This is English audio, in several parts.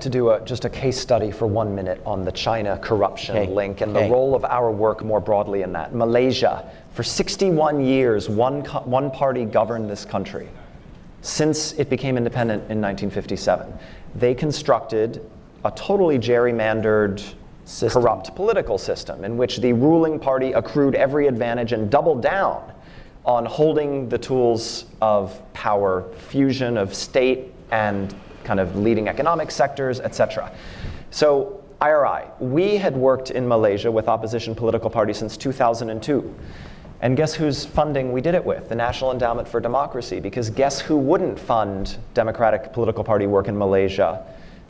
To do just a case study for 1 minute on the China corruption link and the role of our work more broadly in that. Malaysia, for 61 years, one party governed this country since it became independent in 1957. They constructed a totally gerrymandered, corrupt political system in which the ruling party accrued every advantage and doubled down on holding the tools of power, fusion of state and kind of leading economic sectors, etc. So IRI, we had worked in Malaysia with opposition political parties since 2002. And guess whose funding we did it with? The National Endowment for Democracy. Because guess who wouldn't fund democratic political party work in Malaysia?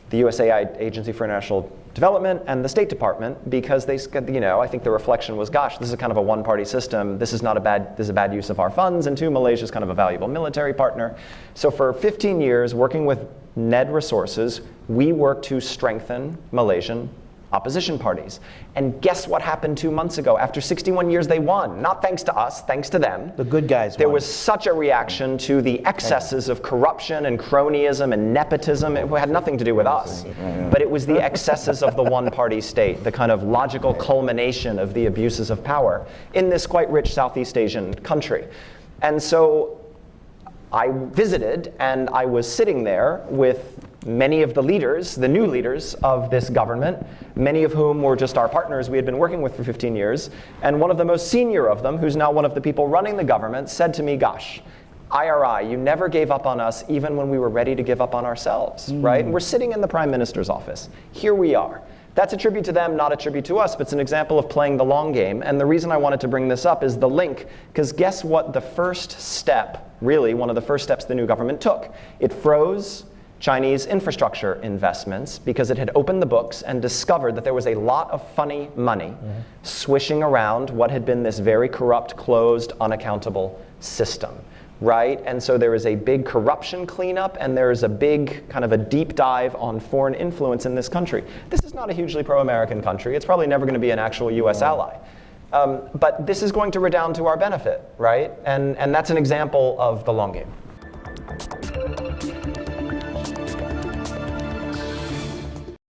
The USAID Agency for International Development and the State Department, because they, I think the reflection was, gosh, this is kind of a one-party system. This is a bad use of our funds. And two, Malaysia is kind of a valuable military partner. So for 15 years, working with NED resources, we worked to strengthen Malaysian opposition parties. And guess what happened 2 months ago? After 61 years, they won. Not thanks to us, thanks to them. The good guys There won. was such a reaction to the excesses of corruption and cronyism and nepotism. It had nothing to do with us. But it was the excesses of the one-party state, the kind of logical culmination of the abuses of power in this quite rich Southeast Asian country. And so I visited, and I was sitting there with many of the leaders, the new leaders of this government, many of whom were just our partners we had been working with for 15 years. And one of the most senior of them, who's now one of the people running the government, said to me, gosh, IRI, you never gave up on us even when we were ready to give up on ourselves, right? And we're sitting in the Prime Minister's office. Here we are. That's a tribute to them, not a tribute to us, but it's an example of playing the long game. And the reason I wanted to bring this up is the link, because guess what the first step, really one of the first steps the new government took? It froze Chinese infrastructure investments because it had opened the books and discovered that there was a lot of funny money swishing around what had been this very corrupt, closed, unaccountable system. Right? And so there is a big corruption cleanup, and there is a big kind of a deep dive on foreign influence in this country. This is not a hugely pro-American country. It's probably never going to be an actual US ally. But this is going to redound to our benefit, right? And that's an example of the long game.